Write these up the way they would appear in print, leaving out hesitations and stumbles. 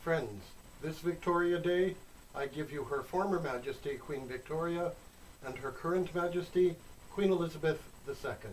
Friends, this Victoria Day, I give you Her former Majesty, Queen Victoria, and Her current Majesty, Queen Elizabeth II.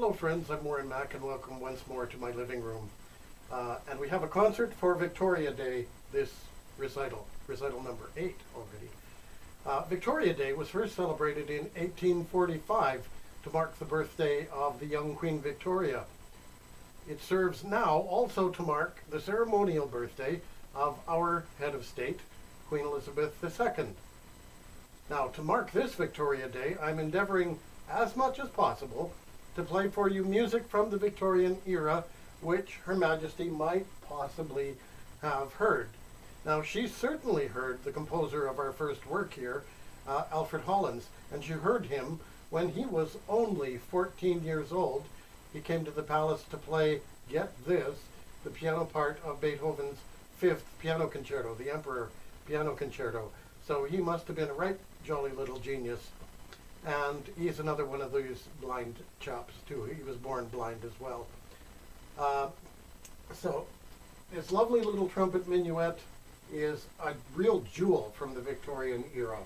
Hello friends, I'm Mack and welcome once more to my living room. And we have a concert for Victoria Day, this recital number 8 already. Victoria Day was first celebrated in 1845 to mark the birthday of the young Queen Victoria. It serves now also to mark the ceremonial birthday of our head of state, Queen Elizabeth II. Now, to mark this Victoria Day, I'm endeavoring as much as possible to play for you music from the Victorian era, which Her Majesty might possibly have heard. Now, she certainly heard the composer of our first work here, Alfred Hollands, and she heard him when he was only 14 years old. He came to the palace to play, get this, the piano part of Beethoven's 5th piano concerto, the Emperor Piano Concerto. So he must have been a right jolly little genius. And he's another one of these blind chaps too. He was born blind as well. So this lovely little trumpet minuet is a real jewel from the Victorian era.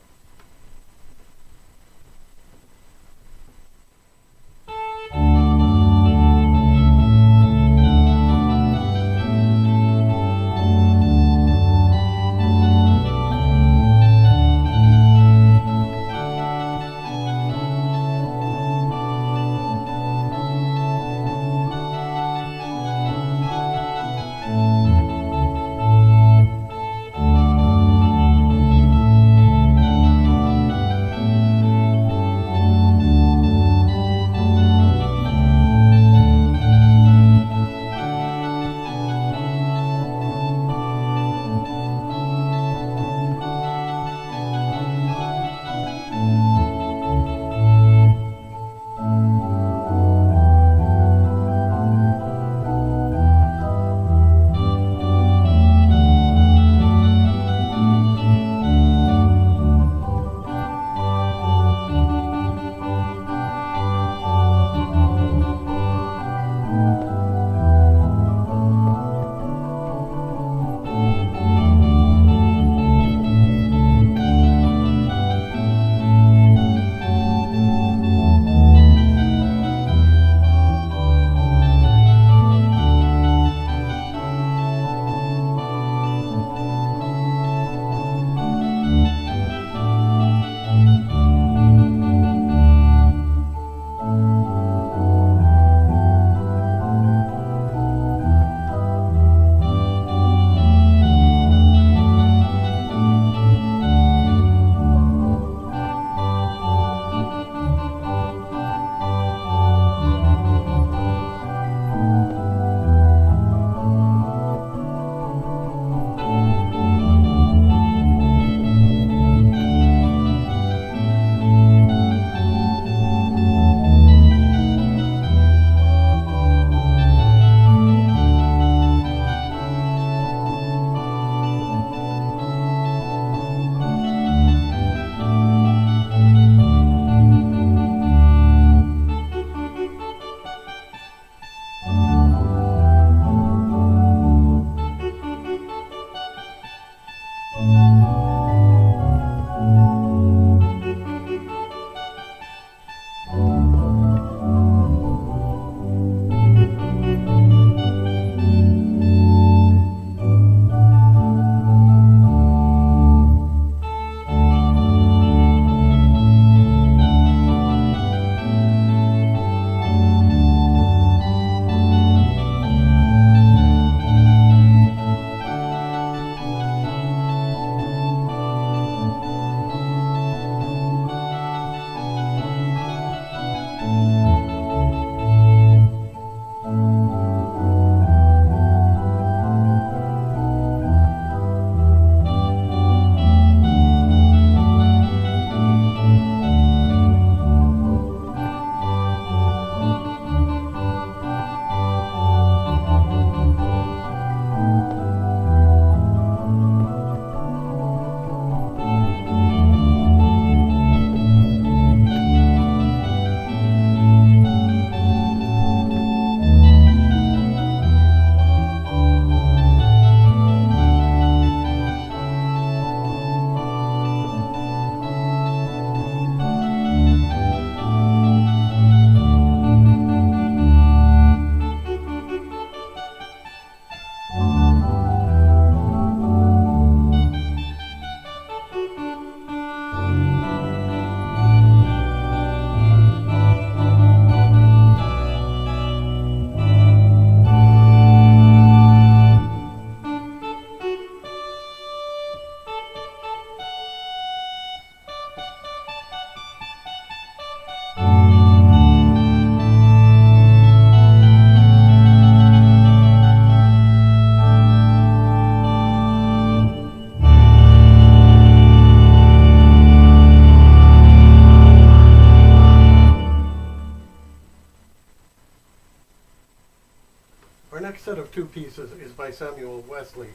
Our next set of two pieces is by Samuel Wesley,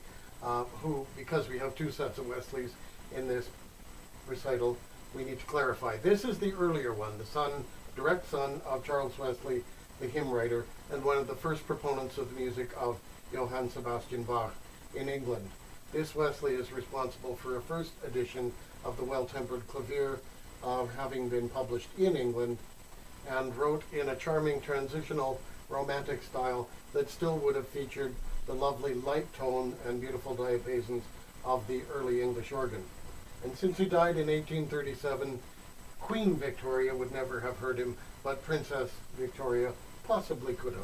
who, because we have two sets of Wesleys in this recital, we need to clarify. This is the earlier one, the direct son of Charles Wesley, the hymn writer, and one of the first proponents of the music of Johann Sebastian Bach in England. This Wesley is responsible for a first edition of the Well-Tempered Clavier, having been published in England, and wrote in a charming transitional romantic style that still would have featured the lovely light tone and beautiful diapasons of the early English organ. And since he died in 1837, Queen Victoria would never have heard him, but Princess Victoria possibly could have.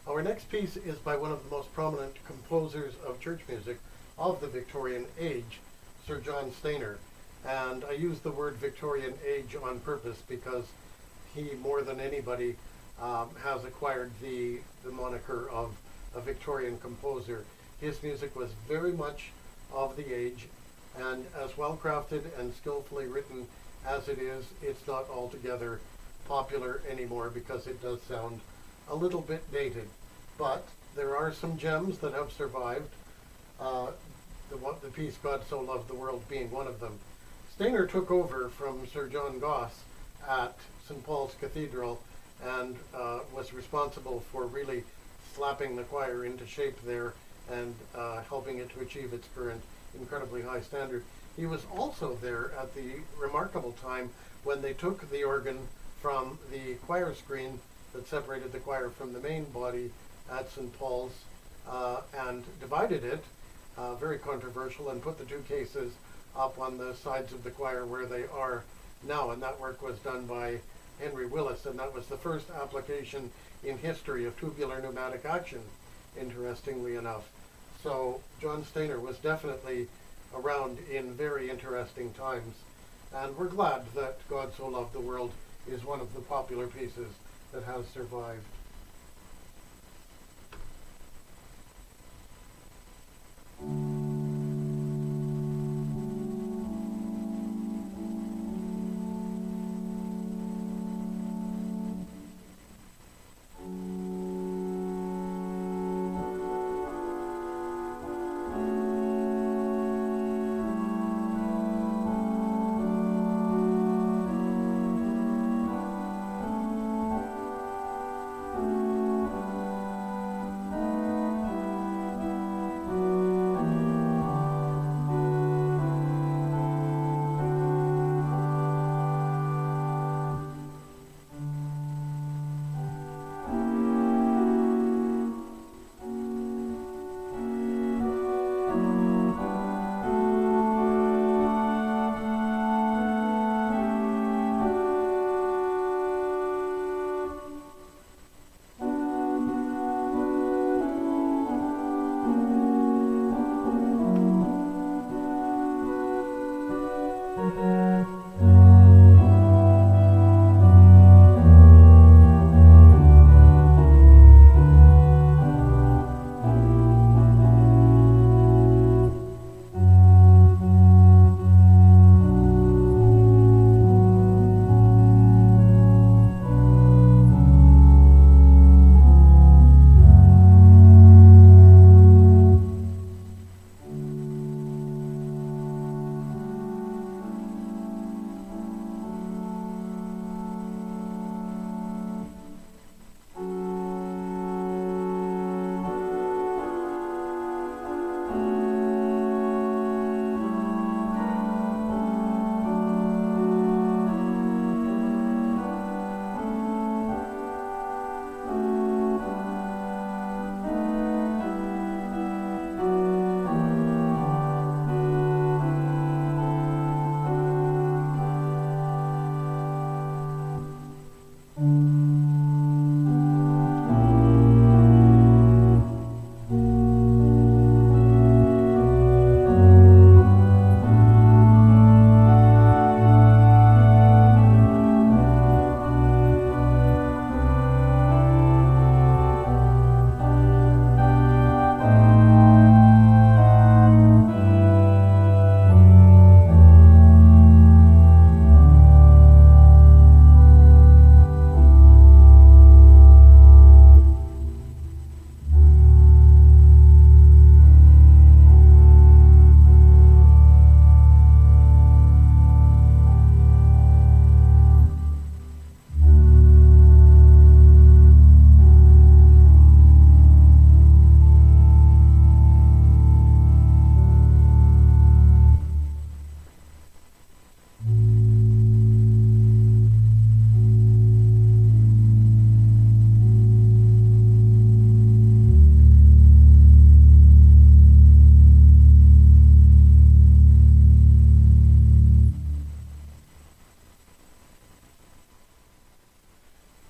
Our next piece is by one of the most prominent composers of church music of the Victorian age, Sir John Stainer. And I use the word Victorian age on purpose because he, more than anybody, has acquired the moniker of a Victorian composer. His music was very much of the age, and as well crafted and skillfully written as it is, it's not altogether popular anymore because it does sound a little bit dated, but there are some gems that have survived. Uh, the piece "God So Loved the World" being one of them. Stainer took over from Sir John Goss at St. Paul's Cathedral and was responsible for really slapping the choir into shape there and helping it to achieve its current incredibly high standard. He was also there at the remarkable time when they took the organ from the choir screen that separated the choir from the main body at St. Paul's and divided it, very controversial, and put the two cases up on the sides of the choir where they are now. And that work was done by Henry Willis, and that was the first application in history of tubular pneumatic action, interestingly enough. So John Stainer was definitely around in very interesting times, and we're glad that "God So Loved the World" is one of the popular pieces that has survived.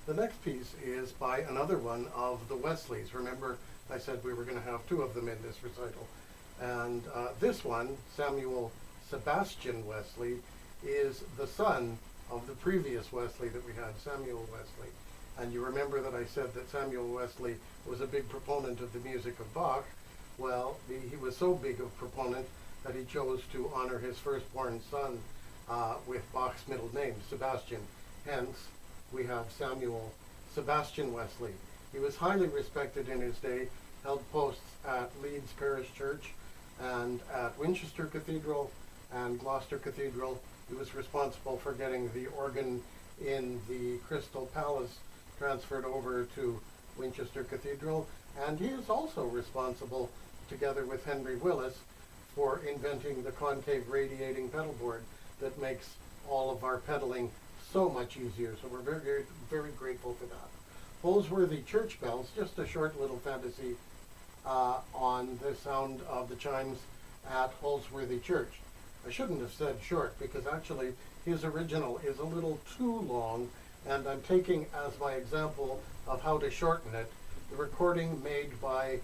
The next piece is by another one of the Wesleys. Remember, I said we were going to have two of them in this recital. And this one, Samuel Sebastian Wesley, is the son of the previous Wesley that we had, Samuel Wesley. And you remember that I said that Samuel Wesley was a big proponent of the music of Bach. Well, he was so big a proponent that he chose to honor his firstborn son with Bach's middle name, Sebastian. Hence, we have Samuel Sebastian Wesley. He was highly respected in his day, held posts at Leeds Parish Church and at Winchester Cathedral and Gloucester Cathedral. He was responsible for getting the organ in the Crystal Palace transferred over to Winchester Cathedral, and he is also responsible, together with Henry Willis, for inventing the concave radiating pedal board that makes all of our pedaling so much easier. So we're very, very, very grateful for that. Holsworthy church bells, just a short little fantasy on the sound of the chimes at Holsworthy Church. I shouldn't have said short, because actually his original is a little too long, and I'm taking as my example of how to shorten it the recording made by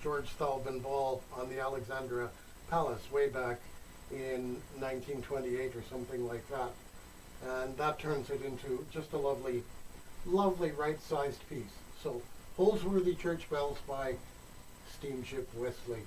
George Thalben Ball on the Alexandra Palace way back in 1928 or something like that. And that turns it into just a lovely, lovely right-sized piece. So, Holsworthy Church Bells by Steamship Wesley.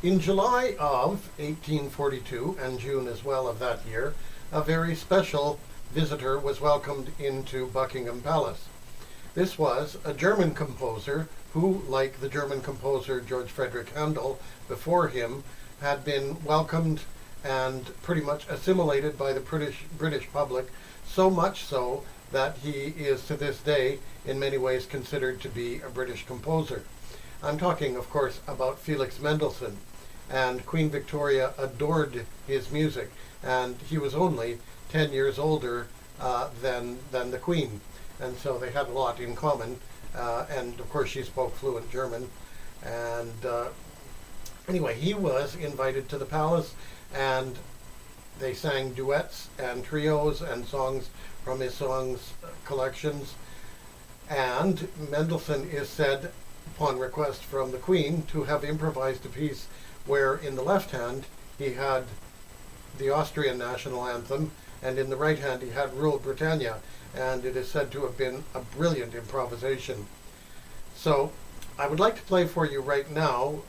In July of 1842, and June as well of that year, a very special visitor was welcomed into Buckingham Palace. This was a German composer who, like the German composer George Frederick Handel before him, had been welcomed and pretty much assimilated by the British public, so much so that he is to this day in many ways considered to be a British composer. I'm talking, of course, about Felix Mendelssohn, and Queen Victoria adored his music, and he was only 10 years older than the Queen, and so they had a lot in common. And of course, she spoke fluent German. And anyway, he was invited to the palace, and they sang duets and trios and songs from his songs collections. And Mendelssohn is said, upon request from the Queen, to have improvised a piece where in the left hand he had the Austrian national anthem, and in the right hand he had Rule Britannia, and it is said to have been a brilliant improvisation. So I would like to play for you right now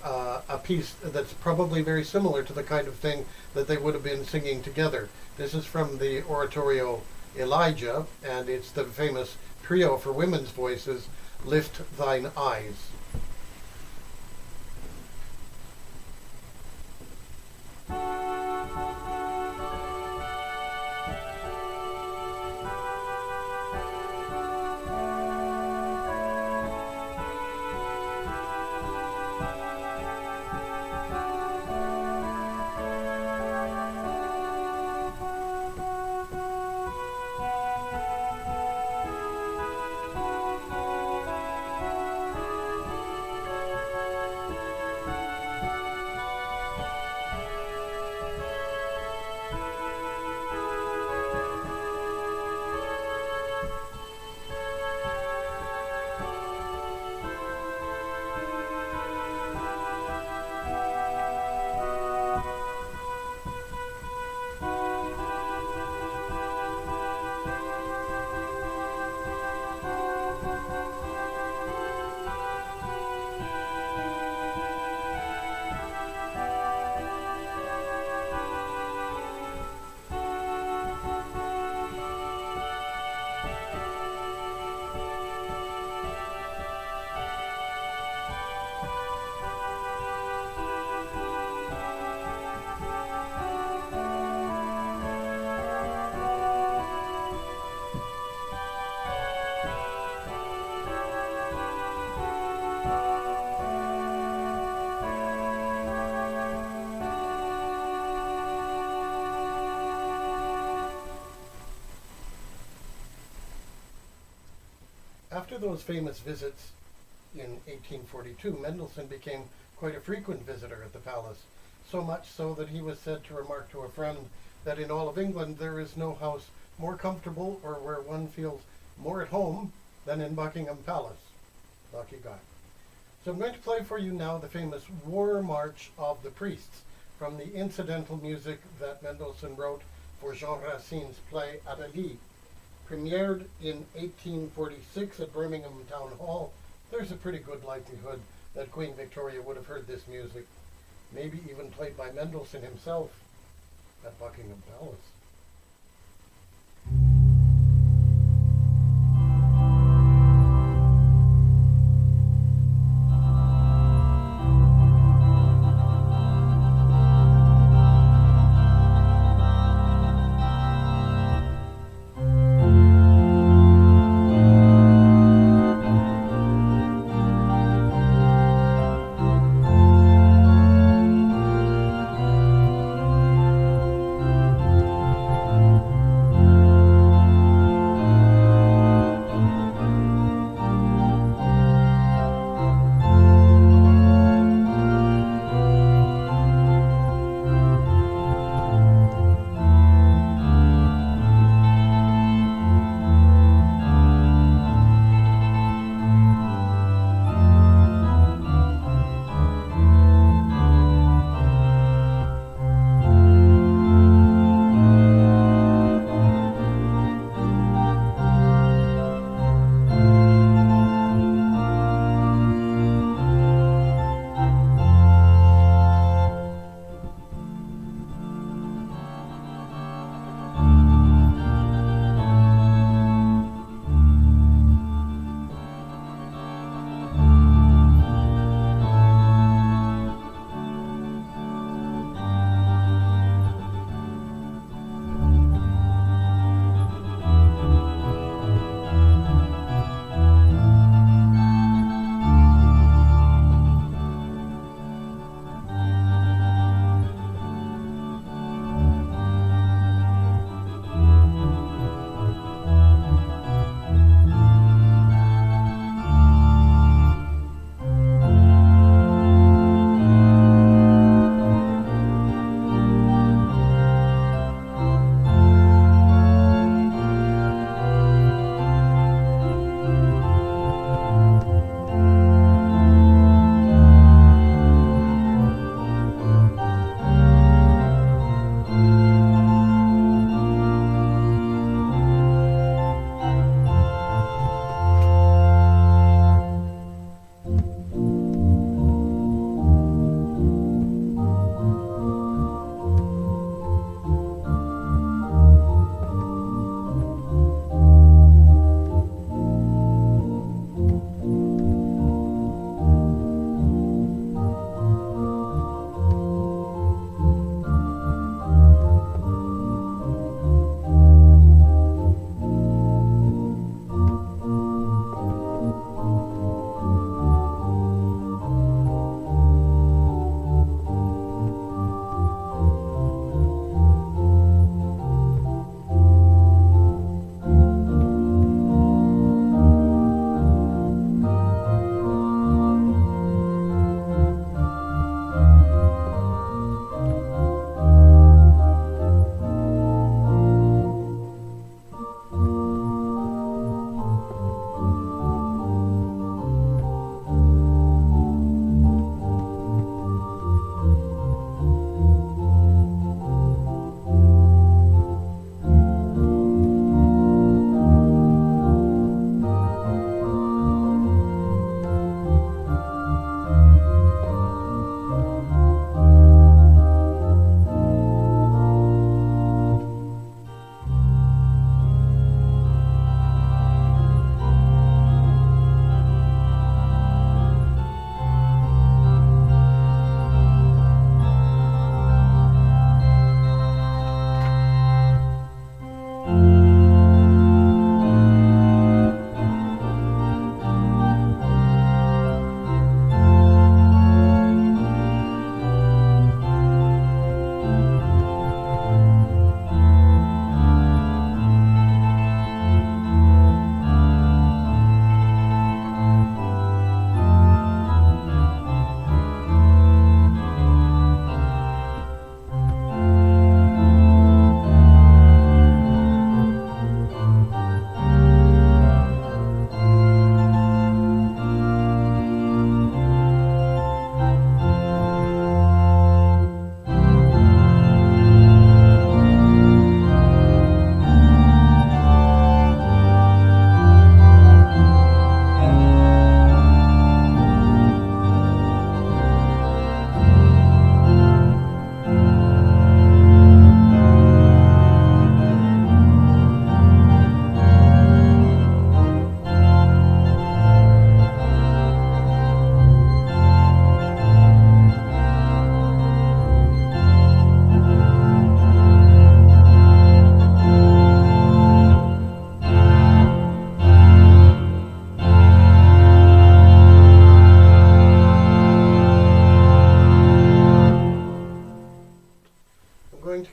a piece that's probably very similar to the kind of thing that they would have been singing together. This is from the oratorio Elijah, and it's the famous trio for women's voices, Lift Thine Eyes. After those famous visits in 1842, Mendelssohn became quite a frequent visitor at the palace, so much so that he was said to remark to a friend that in all of England there is no house more comfortable or where one feels more at home than in Buckingham Palace. Lucky guy. So I'm going to play for you now the famous War March of the Priests from the incidental music that Mendelssohn wrote for Jean Racine's play Athalie. Premiered in 1846 at Birmingham Town Hall, there's a pretty good likelihood that Queen Victoria would have heard this music, maybe even played by Mendelssohn himself at Buckingham Palace.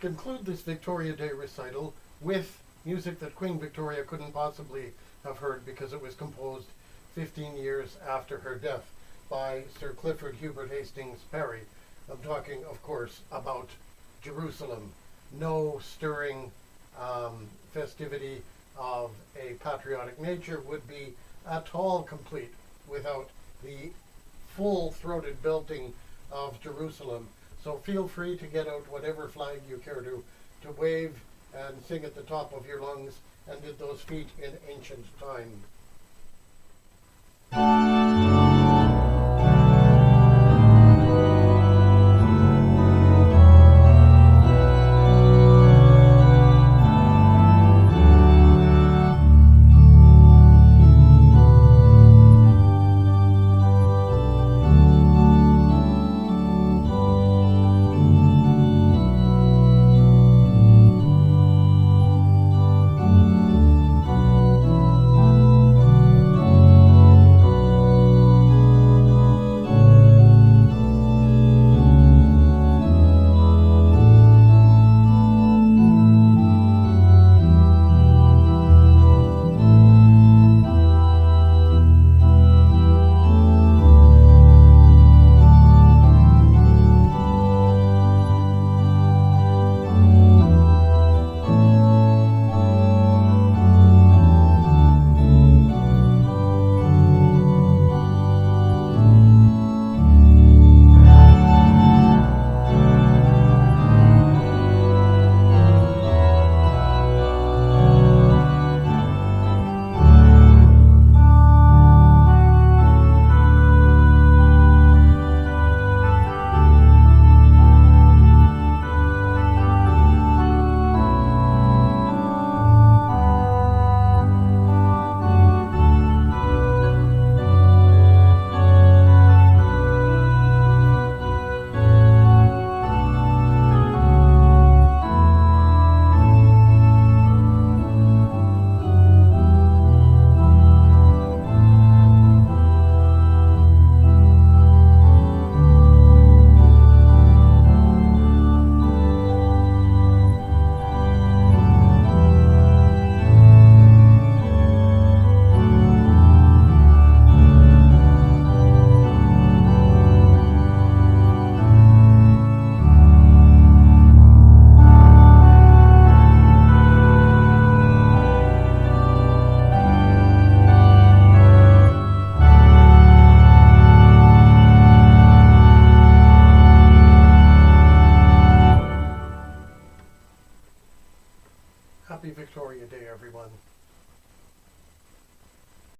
conclude this Victoria Day recital with music that Queen Victoria couldn't possibly have heard because it was composed 15 years after her death by Sir Clifford Hubert Hastings Parry. I'm talking, of course, about Jerusalem. No stirring festivity of a patriotic nature would be at all complete without the full-throated belting of Jerusalem. So feel free to get out whatever flag you care to wave and sing at the top of your lungs, and did those feet in ancient time.